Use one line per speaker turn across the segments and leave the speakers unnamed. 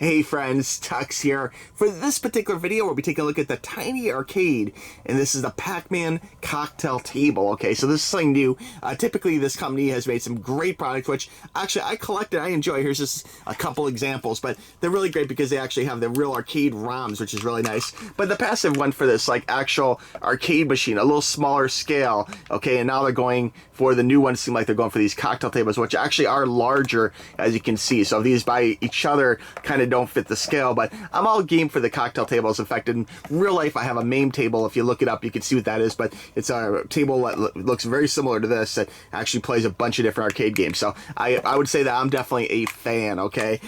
Hey friends, Tuxx here. For this particular video, we'll be taking a look at the tiny arcade, and this is the Pac-Man cocktail table. Okay, so this is something new. Typically, this company has made some great products, which actually I collect and I enjoy. Here's just a couple examples, but they're really great because they actually have the real arcade ROMs, which is really nice. But the passive one for this, like actual arcade machine, a little smaller scale. Okay, and now they're going for the new ones. Seem like they're going for these cocktail tables, which actually are larger, as you can see. So these by each other kind of don't fit the scale, but I'm all game for the cocktail tables. In fact, in real life, I have a MAME table. If you look it up, you can see what that is, but it's a table that looks very similar to this that actually plays a bunch of different arcade games. So I would say that I'm definitely a fan, okay?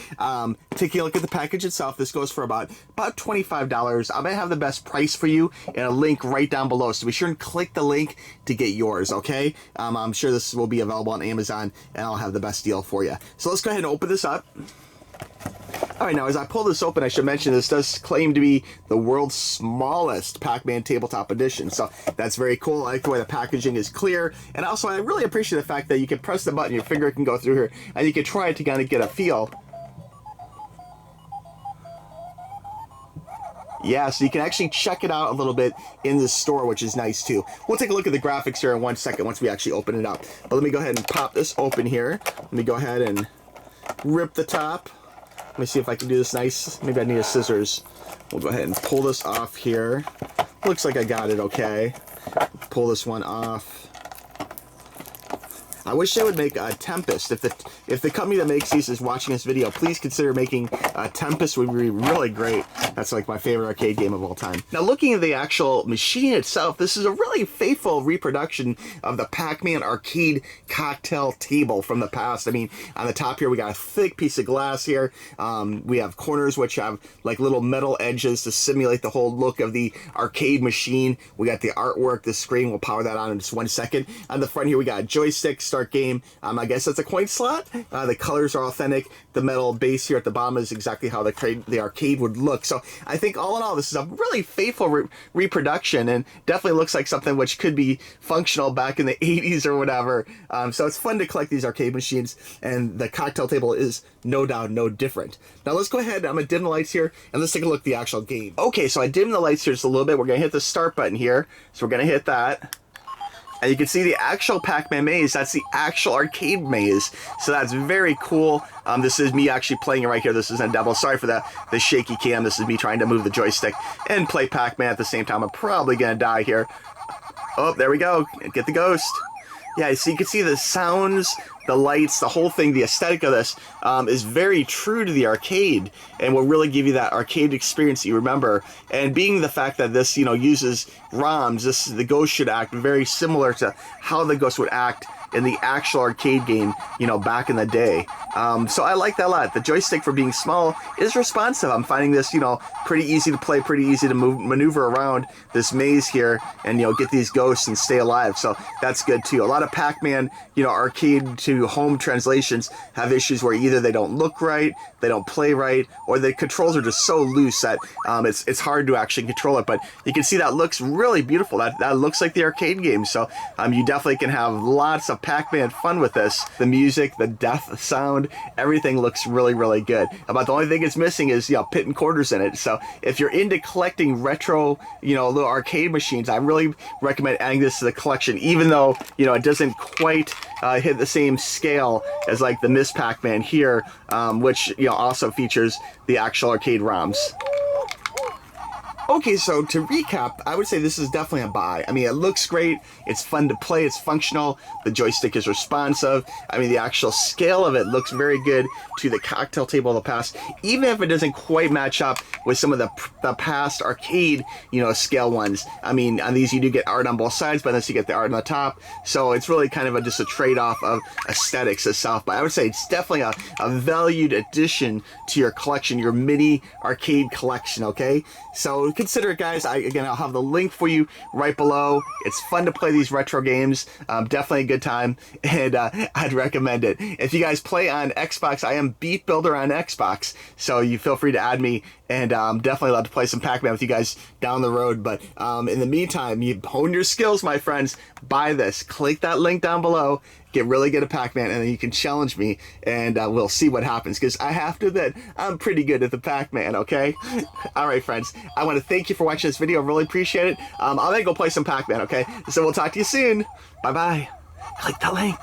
Taking a look at the package itself, this goes for about $25. I'm gonna have the best price for you and a link right down below, so be sure and click the link to get yours, okay? I'm sure this will be available on Amazon, and I'll have the best deal for you. So let's go ahead and open this up. All right, now as I pull this open, I should mention this does claim to be the world's smallest Pac-Man tabletop edition, so that's very cool. I like the way the packaging is clear, and also I really appreciate the fact that you can press the button, your finger can go through here, and you can try it to kind of get a feel. Yeah, so you can actually check it out a little bit in the store, which is nice too. We'll take a look at the graphics here in 1 second once we actually open it up. But let me go ahead and pop this open here. Let me go ahead and rip the top. Let me see if I can do this nice. Maybe I need a scissors. We'll go ahead and pull this off here. Looks like I got it okay. Pull this one off. I wish they would make a Tempest. If the company that makes these is watching this video, please consider making a Tempest. Would be really great. That's like my favorite arcade game of all time. Now, looking at the actual machine itself, this is a really faithful reproduction of the Pac-Man arcade cocktail table from the past. I mean, on the top here, we got a thick piece of glass here. We have corners which have like little metal edges to simulate the whole look of the arcade machine. We got the artwork, the screen. We'll power that on in just 1 second. On the front here, we got a joystick. Start game. I guess that's a coin slot. The colors are authentic. The metal base here at the bottom is exactly how the arcade would look. So I think all in all, this is a really faithful reproduction, and definitely looks like something which could be functional back in the 80s or whatever. So it's fun to collect these arcade machines, and the cocktail table is no doubt no different. Now let's go ahead. I'm gonna dim the lights here, and let's take a look at the actual game. Okay, so I dimmed the lights here just a little bit. We're gonna hit the start button here. So we're gonna hit that. And you can see the actual Pac-Man maze. That's the actual arcade maze. So that's very cool. This is me actually playing it right here. This isn't a demo. Sorry for the shaky cam. This is me trying to move the joystick and play Pac-Man at the same time. I'm probably going to die here. Oh, there we go. Get the ghost. Yeah, so you can see the sounds, the lights, the whole thing, the aesthetic of this is very true to the arcade and will really give you that arcade experience that you remember. And being the fact that this, uses ROMs, the ghost should act very similar to how the ghost would act in the actual arcade game, back in the day. So I like that a lot. The joystick, for being small, is responsive. I'm finding this, pretty easy to play, pretty easy to maneuver around this maze here and, get these ghosts and stay alive. So that's good too. A lot of Pac-Man, arcade to home translations have issues where either they don't look right, they don't play right, or the controls are just so loose that it's hard to actually control it. But you can see that looks really beautiful. That looks like the arcade game. So you definitely can have lots of Pac-Man fun with this. The music, the death sound, everything looks really, really good. About the only thing it's missing is, pit and quarters in it. So if you're into collecting retro, little arcade machines, I really recommend adding this to the collection, even though, it doesn't quite hit the same scale as like the Miss Pac-Man here, which, also features the actual arcade ROMs. Okay, so to recap, I would say this is definitely a buy. I mean, it looks great, it's fun to play, it's functional, the joystick is responsive. I mean, the actual scale of it looks very good to the cocktail table of the past, even if it doesn't quite match up with some of the past arcade, scale ones. I mean, on these you do get art on both sides, but then you get the art on the top, so it's really kind of just a trade-off of aesthetics itself. But I would say it's definitely a valued addition to your collection, your mini arcade collection, okay? So consider it, guys. I'll have the link for you right below. It's fun to play these retro games. Definitely a good time, and I'd recommend it. If you guys play on Xbox, I am Beat Builder on Xbox, so you feel free to add me, and definitely love to play some Pac-Man with you guys down the road. But in the meantime, you hone your skills, my friends. Buy this. Click that link down below, get really good at Pac-Man, and then you can challenge me, and we'll see what happens, because I have to admit, I'm pretty good at the Pac-Man, okay? All right, friends, I want to thank you for watching this video. I really appreciate it. I'm going to go play some Pac-Man, okay? So we'll talk to you soon. Bye-bye. Click the link.